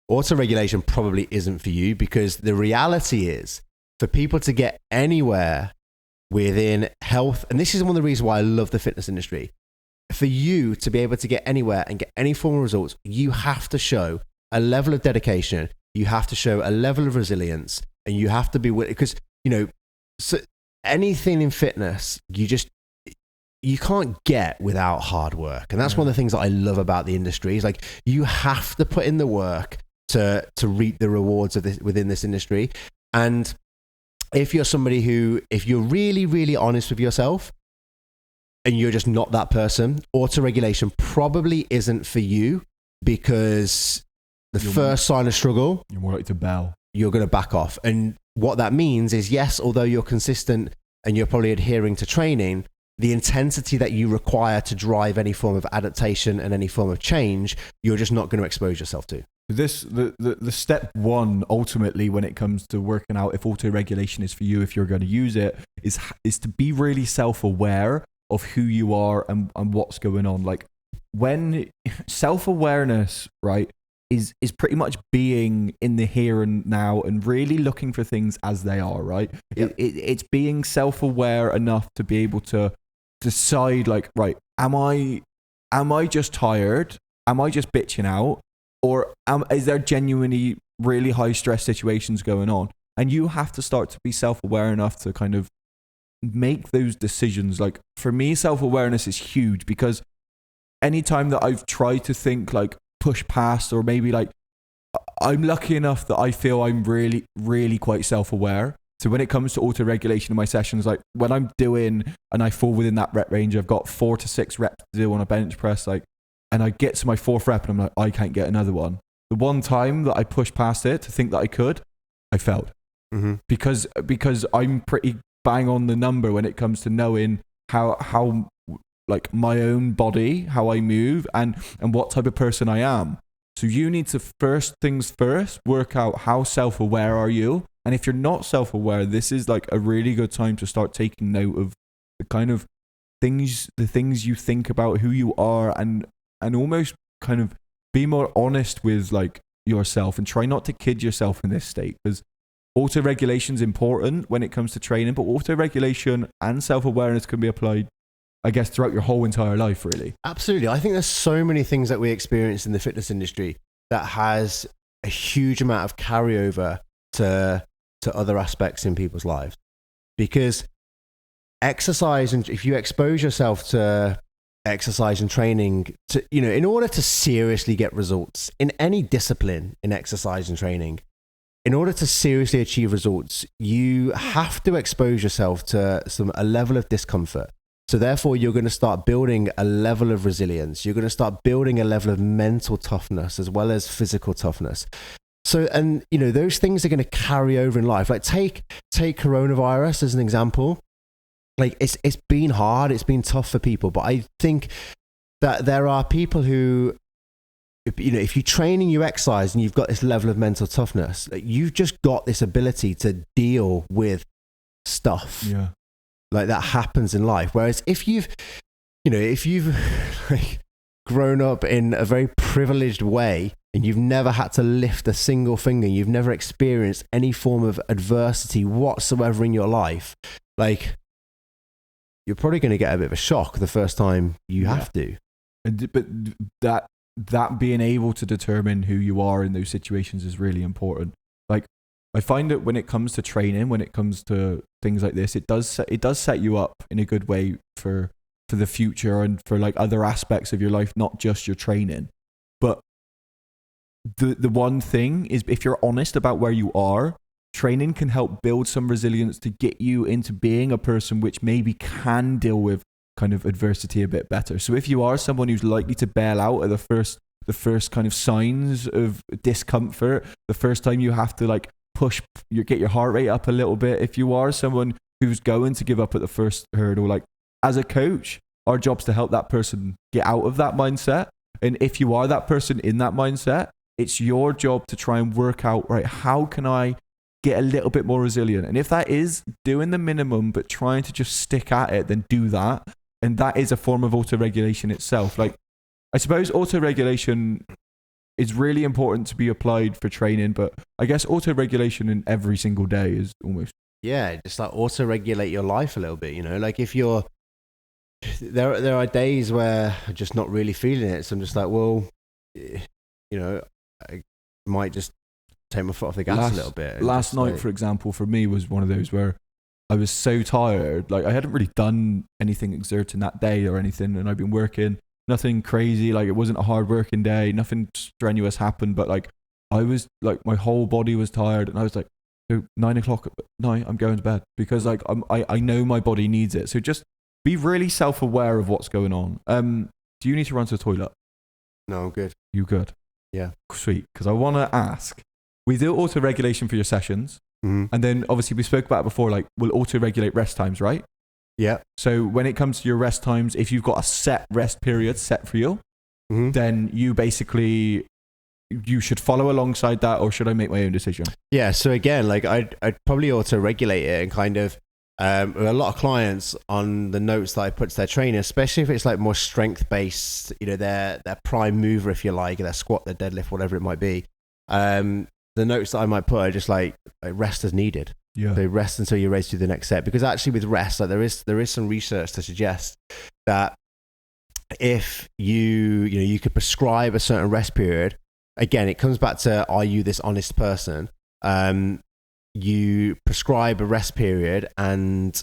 auto-regulation probably isn't for you, because the reality is for people to get anywhere within health, and this is one of the reasons why I love the fitness industry, for you to be able to get anywhere and get any form of results, you have to show a level of dedication, you have to show a level of resilience, and you have to be willing, because, so anything in fitness, you can't get without hard work. And that's one of the things that I love about the industry is like, you have to put in the work to reap the rewards of this within this industry. And if you're somebody who, if you're really, really honest with yourself and you're just not that person, auto-regulation probably isn't for you, because the first sign of struggle, you're more likely to bail. You're going to back off. And what that means is, yes, although you're consistent and you're probably adhering to training, the intensity that you require to drive any form of adaptation and any form of change, you're just not going to expose yourself to. The step one, ultimately, when it comes to working out if auto-regulation is for you, if you're going to use it, is to be really self-aware of who you are and what's going on. Like, when self-awareness, right, is pretty much being in the here and now and really looking for things as they are, right? Yep. It's being self-aware enough to be able to decide, like, right, am I just tired? Am I just bitching out? Or is there genuinely really high stress situations going on? And you have to start to be self-aware enough to kind of make those decisions. Like, for me, self-awareness is huge, because anytime that I've tried to think, like, push past, or maybe like, I'm lucky enough that I feel I'm really, really quite self-aware. So when it comes to auto-regulation in my sessions, like when I'm doing and I fall within that rep range, I've got 4 to 6 reps to do on a bench press, like, and I get to my 4th rep and I'm like, I can't get another one. The one time that I pushed past it to think that I could, I failed. Mm-hmm. Because I'm pretty bang on the number when it comes to knowing how like my own body, how I move, and what type of person I am. So you need to first things first, work out how self-aware are you. And if you're not self-aware, this is like a really good time to start taking note of the kind of things, the things you think about who you are, and almost kind of be more honest with like yourself, and try not to kid yourself in this state, because auto-regulation is important when it comes to training, but auto-regulation and self-awareness can be applied, I guess, throughout your whole entire life, really. Absolutely. I think there's so many things that we experience in the fitness industry that has a huge amount of carryover to other aspects in people's lives. Because exercise, and if you expose yourself to exercise and training, to, in order to seriously get results in any discipline in exercise and training, in order to seriously achieve results, you have to expose yourself to a level of discomfort. So therefore, you're going to start building a level of resilience. You're going to start building a level of mental toughness as well as physical toughness. So, and those things are going to carry over in life. Like take coronavirus as an example. Like it's been hard, it's been tough for people, but I think that there are people who, if you train and you exercise and you've got this level of mental toughness, you've just got this ability to deal with stuff. Yeah. Like that happens in life. Whereas if you've like grown up in a very privileged way and you've never had to lift a single finger, you've never experienced any form of adversity whatsoever in your life, like you're probably going to get a bit of a shock the first time you have to. But that being able to determine who you are in those situations is really important. Like, I find that when it comes to training, when it comes to things like this, it does set you up in a good way for the future and for like other aspects of your life, not just your training. But the one thing is, if you're honest about where you are, training can help build some resilience to get you into being a person which maybe can deal with kind of adversity a bit better. So if you are someone who's likely to bail out at the first kind of signs of discomfort, the first time you have to like get your heart rate up a little bit, if you are someone who's going to give up at the first hurdle, like as a coach, our job's to help that person get out of that mindset. And if you are that person in that mindset, it's your job to try and work out, right, how can I get a little bit more resilient? And if that is doing the minimum but trying to just stick at it, then do that. And that is a form of auto-regulation itself. Like, I suppose auto-regulation is really important to be applied for training, but I guess auto-regulation in every single day is almost... Yeah, just like auto-regulate your life a little bit, you know? Like if you're... There are days where I'm just not really feeling it. So I'm just like, well, you know, I might just take my foot off the gas a little bit. Last night, like, for example, for me was one of those where I was so tired. Like I hadn't really done anything exerting that day or anything, and I've been working, nothing crazy. Like it wasn't a hard working day, nothing strenuous happened, but like I was like, my whole body was tired, and I was like, so 9 o'clock at night, I'm going to bed, because like I know my body needs it. So just be really self-aware of what's going on. Do you need to run to the toilet? No, I'm good. You good? Yeah. Sweet. Because I want to ask, we do auto-regulation for your sessions. Mm-hmm. And then obviously we spoke about it before, like we'll auto-regulate rest times, right? Yeah. So when it comes to your rest times, if you've got a set rest period set for you, mm-hmm. then you should follow alongside that, or should I make my own decision? Yeah. So again, like I'd probably auto-regulate it, and kind of, a lot of clients on the notes that I put to their trainer, especially if it's like more strength based, you know, their prime mover, if you like, their squat, their deadlift, whatever it might be. The notes that I might put are just like rest as needed. Yeah. So rest until you're ready to do the next set. Because actually with rest, like there is some research to suggest that if you could prescribe a certain rest period, again, it comes back to, are you this honest person? You prescribe a rest period, and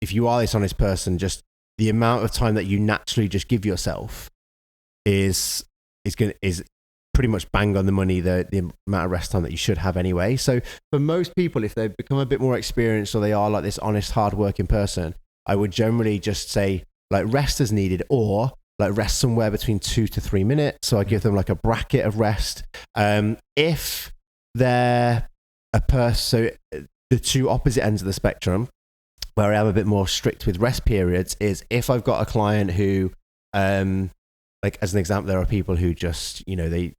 if you are this honest person, just the amount of time that you naturally just give yourself is pretty much bang on the money, the amount of rest time that you should have anyway. So for most people, if they've become a bit more experienced, or they are like this honest, hardworking person, I would generally just say like rest as needed, or like rest somewhere between 2 to 3 minutes. So I give them like a bracket of rest. If they're a person, so the two opposite ends of the spectrum, where I am a bit more strict with rest periods, is if I've got a client who, like as an example, there are people who just, you know, they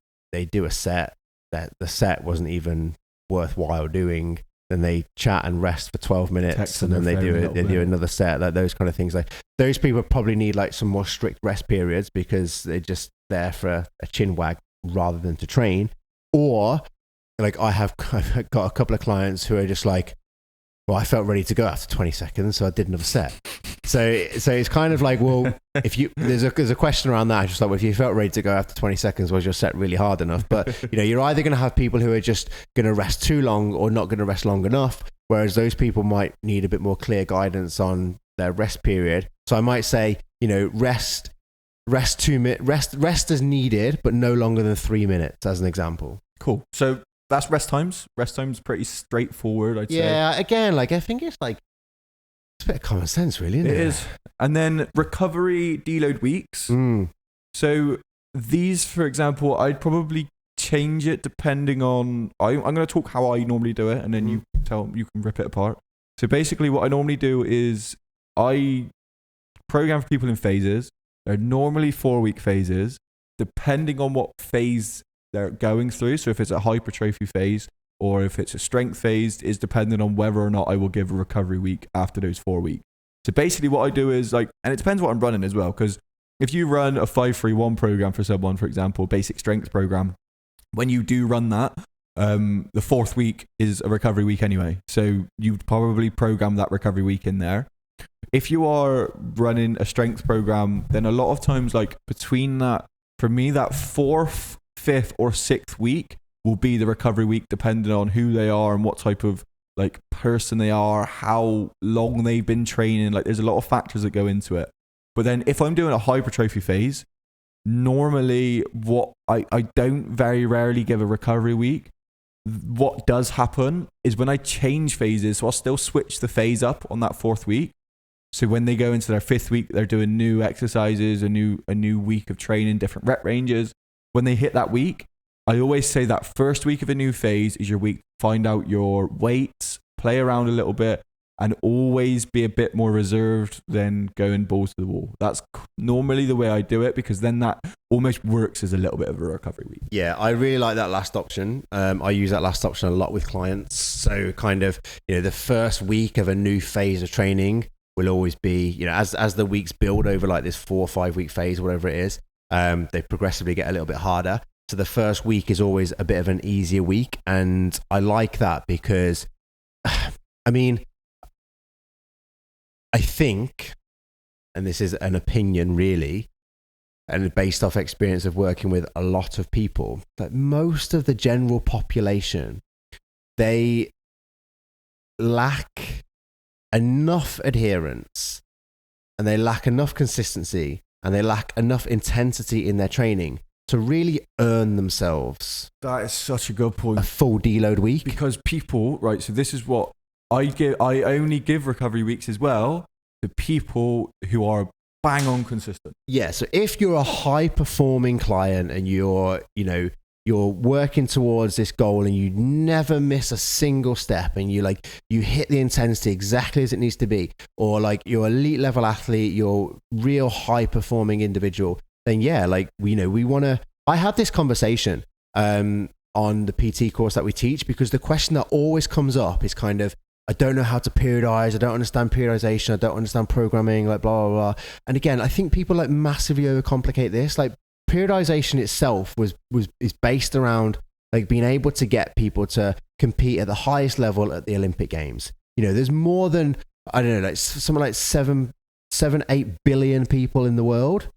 do a set that the set wasn't even worthwhile doing, then they chat and rest for 12 minutes, and then they do another set, like those kind of things. Like those people probably need like some more strict rest periods, because they're just there for a chin wag rather than to train. Or like I've got a couple of clients who are just like, well, I felt ready to go after 20 seconds, so I did another set. So it's kind of like, well, if you there's a question around that, just like, well, if you felt ready to go after 20 seconds, was your set really hard enough? But you know, you're either going to have people who are just going to rest too long, or not going to rest long enough. Whereas those people might need a bit more clear guidance on their rest period. So I might say, you know, rest as needed, but no longer than 3 minutes, as an example. Cool. So that's rest times. Rest times pretty straightforward, I'd say. Yeah, again, like I think it's like, it's a bit of common sense, really, isn't it? It is. And then recovery deload weeks. So these, for example, I'd probably change it depending on, I'm going to talk how I normally do it, and then you can rip it apart. So basically what I normally do is I program for people in phases. They're normally 4-week phases, depending on what phase they're going through. So if it's a hypertrophy phase, or if it's a strength phase, is dependent on whether or not I will give a recovery week after those 4 weeks. So basically what I do is like, and it depends what I'm running as well, because if you run a 5-3-1 program for someone, for example, basic strength program, when you do run that, the 4th week is a recovery week anyway. So you'd probably program that recovery week in there. If you are running a strength program, then a lot of times, like between that, for me, that 4th, 5th or 6th week will be the recovery week, depending on who they are and what type of like person they are, how long they've been training. Like there's a lot of factors that go into it. But then if I'm doing a hypertrophy phase, normally what I don't very rarely give a recovery week. What does happen is when I change phases, so I'll still switch the phase up on that 4th week. So when they go into their 5th week, they're doing new exercises, a new week of training, different rep ranges. When they hit that week, I always say that first week of a new phase is your week to find out your weights, play around a little bit, and always be a bit more reserved than going balls to the wall. That's normally the way I do it, because then that almost works as a little bit of a recovery week. Yeah, I really like that last option. I use that last option a lot with clients. So kind of, the first week of a new phase of training will always be, as the weeks build over like this 4 or 5 week phase, whatever it is, they progressively get a little bit harder. So the first week is always a bit of an easier week. And I like that because, I think, and this is an opinion really, and based off experience of working with a lot of people, that most of the general population, they lack enough adherence and they lack enough consistency and they lack enough intensity in their training to really earn themselves. That is such a good point. A full deload week. Because people, right, so this is what I only give recovery weeks as well to people who are bang on consistent. Yeah, so if you're a high performing client and you're working towards this goal and you never miss a single step and you hit the intensity exactly as it needs to be, or like you're elite level athlete, you're real high performing individual, then yeah, we want to, I had this conversation on the PT course that we teach, because the question that always comes up is kind of, I don't know how to periodize. I don't understand periodization. I don't understand programming, blah, blah, blah. And again, I think people massively overcomplicate this. Periodization itself is based around being able to get people to compete at the highest level at the Olympic Games. There's more than, I don't know, something like 8 billion people in the world.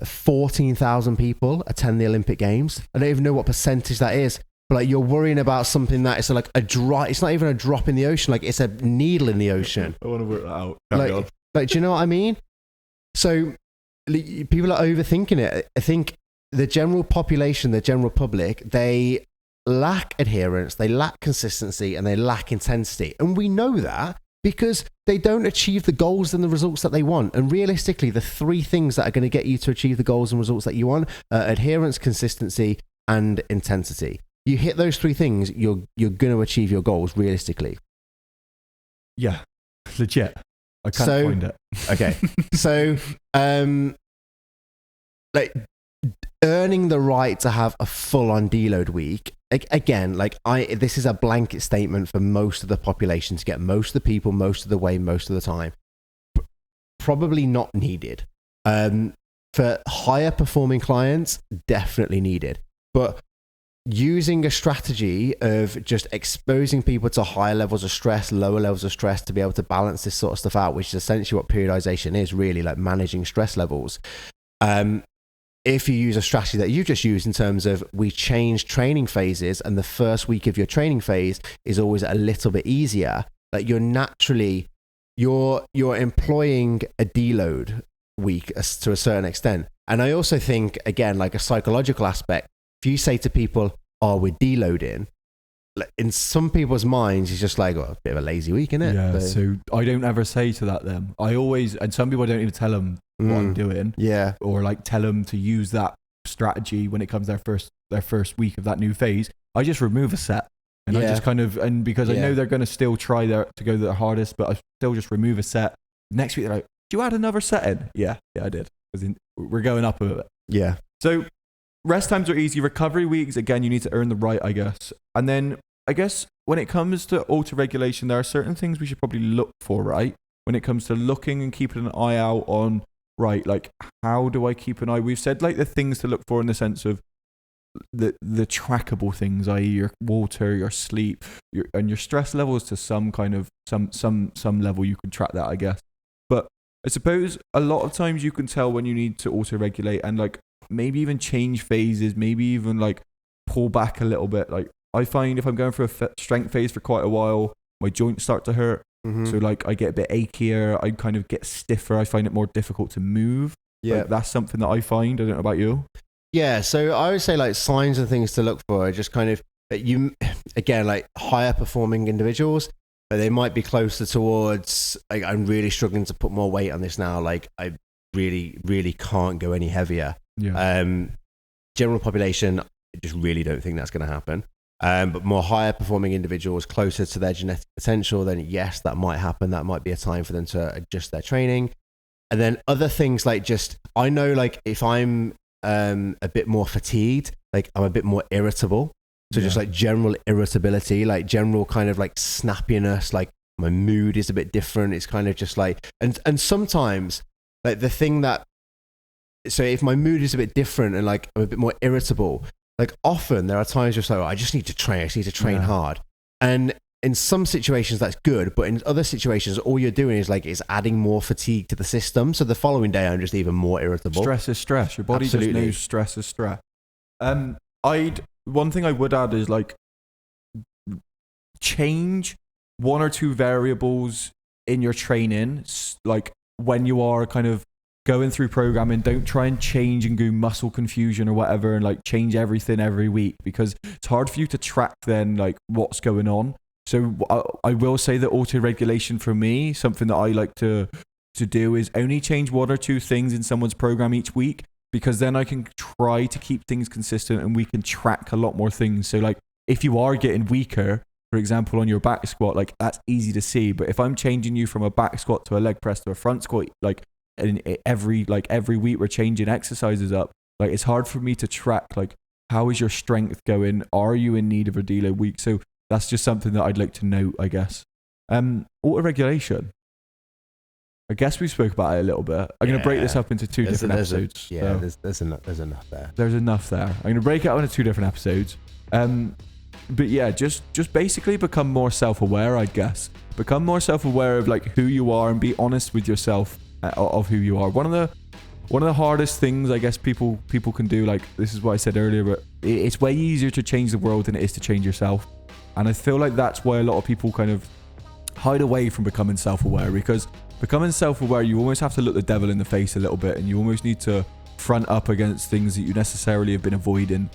14,000 people attend the Olympic Games. I don't even know what percentage that is. But you're worrying about something that is like a drop. It's not even a drop in the ocean. It's a needle in the ocean. I want to work that out. Carry on. Do you know what I mean? So people are overthinking it. I think the general population, the general public, they lack adherence, they lack consistency, and they lack intensity. And we know that because they don't achieve the goals and the results that they want. And realistically, the 3 things that are going to get you to achieve the goals and results that you want are adherence, consistency, and intensity. You hit those 3 things, you're going to achieve your goals realistically. Yeah, legit. I can't find it. Okay. So, earning the right to have a full-on deload week, again, this is a blanket statement for most of the population to get most of the people, most of the way, most of the time. Probably not needed. For higher performing clients, definitely needed. But using a strategy of just exposing people to higher levels of stress, lower levels of stress to be able to balance this sort of stuff out, which is essentially what periodization is, really managing stress levels. If you use a strategy that you just used in terms of we change training phases and the first week of your training phase is always a little bit easier, you're employing a deload week to a certain extent. And I also think, again, a psychological aspect, if you say to people, oh, we're deloading, in some people's minds, it's just a bit of a lazy week, isn't it? Yeah, so I don't ever say to them. I always, and some people I don't even tell them what I'm doing. Yeah. Or tell them to use that strategy when it comes their first week of that new phase. I just remove a set. And I just because I know they're going to still try to go their hardest, but I still just remove a set. Next week, they're like, do you add another set in? Yeah, I did. We're going up a bit. Yeah. So rest times are easy. Recovery weeks, again, you need to earn the right, I guess. And then I guess when it comes to autoregulation, there are certain things we should probably look for, right? When it comes to looking and keeping an eye out on, right, how do I keep an eye? We've said the things to look for in the sense of the trackable things, i.e. your water, your sleep, and your stress levels to some kind of some level you can track that, I guess. But I suppose a lot of times you can tell when you need to autoregulate and maybe even change phases, maybe even pull back a little bit. I find if I'm going through a strength phase for quite a while, my joints start to hurt. Mm-hmm. So I get a bit achier, I kind of get stiffer, I find it more difficult to move. Yeah. Like, that's something that I find. I don't know about you. Yeah, so I would say like signs and things to look for are just kind of again, like higher performing individuals, but they might be closer towards like, I'm really struggling to put more weight on this now. Like I really, really can't go any heavier. Yeah. General population, I just really don't think that's going to happen. But more higher performing individuals closer to their genetic potential, then yes, that might happen. That might be a time for them to adjust their training. And then other things like just, I know like if I'm a bit more fatigued, like I'm a bit more irritable. So just like general irritability, like general kind of like snappiness, like my mood is a bit different. It's kind of just like, and sometimes like the thing that, so if my mood is a bit different and like I'm a bit more irritable, like often there are times just like, I just need to train hard. And in some situations that's good, but in other situations, all you're doing is adding more fatigue to the system. So the following day, I'm just even more irritable. Stress is stress. Your body just knows stress is stress. One thing I would add is like change one or two variables in your training. Like when you are kind of going through programming, don't try and change and go muscle confusion or whatever and like change everything every week, because it's hard for you to track then like what's going on. So I will say that auto-regulation for me, something that I like to do is only change one or two things in someone's program each week, because then I can try to keep things consistent and we can track a lot more things. So like if you are getting weaker, for example, on your back squat, like that's easy to see. But if I'm changing you from a back squat to a leg press to a front squat, like every week we're changing exercises up, like it's hard for me to track like how is your strength going? Are you in need of a deload week? So that's just something that I'd like to note, I guess. Auto-regulation. I guess we spoke about it a little bit. I'm going to break this up into two different episodes. There's enough there. There's enough there. I'm going to break it up into two different episodes. But yeah, just basically become more self-aware, I guess. Become more self-aware of like who you are and be honest with yourself of who you are. One of the hardest things I guess people can do, like this is what I said earlier, but it's way easier to change the world than it is to change yourself. And I feel like that's why a lot of people kind of hide away from becoming self-aware, because becoming self-aware, you almost have to look the devil in the face a little bit, and you almost need to front up against things that you necessarily have been avoiding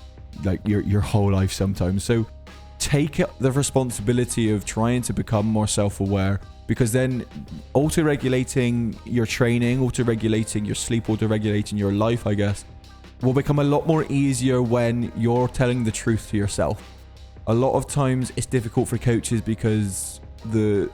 like your whole life sometimes. So take the responsibility of trying to become more self-aware, because then auto-regulating your training, auto-regulating your sleep, auto-regulating your life, I guess, will become a lot more easier when you're telling the truth to yourself. A lot of times it's difficult for coaches because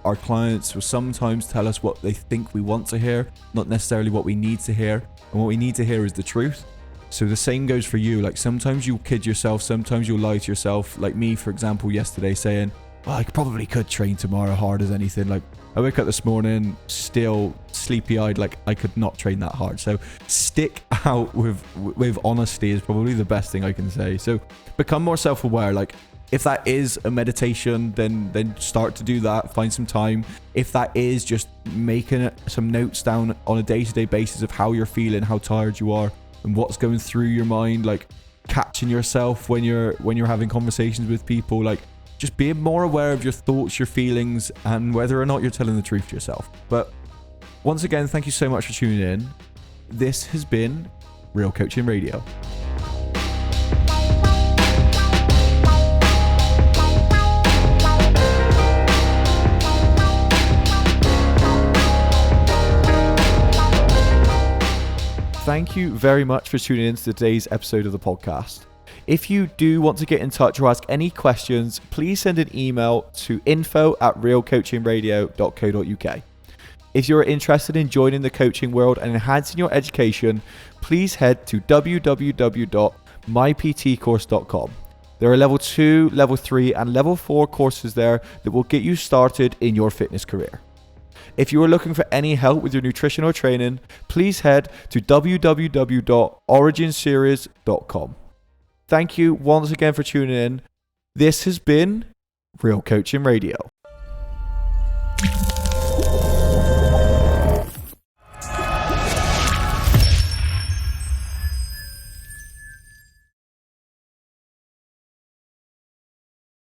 our clients will sometimes tell us what they think we want to hear, not necessarily what we need to hear. And what we need to hear is the truth. So the same goes for you. Like sometimes you'll kid yourself, sometimes you'll lie to yourself. Like me, for example, yesterday saying, well, I probably could train tomorrow hard as anything. Like I woke up this morning still sleepy-eyed, like I could not train that hard. So stick out with honesty is probably the best thing I can say. So become more self-aware. Like if that is a meditation, then start to do that. Find some time. If that is just making some notes down on a day-to-day basis of how you're feeling, how tired you are, and what's going through your mind, like catching yourself when you're having conversations with people, like just being more aware of your thoughts, your feelings, and whether or not you're telling the truth to yourself. But once again, thank you so much for tuning in. This has been Real Coaching Radio. Thank you very much for tuning in to today's episode of the podcast. If you do want to get in touch or ask any questions, please send an email to info@realcoachingradio.co.uk. If you're interested in joining the coaching world and enhancing your education, please head to www.myptcourse.com. There are level 2, level 3 and level 4 courses there that will get you started in your fitness career. If you are looking for any help with your nutrition or training, please head to www.originseries.com. Thank you once again for tuning in. This has been Real Coaching Radio.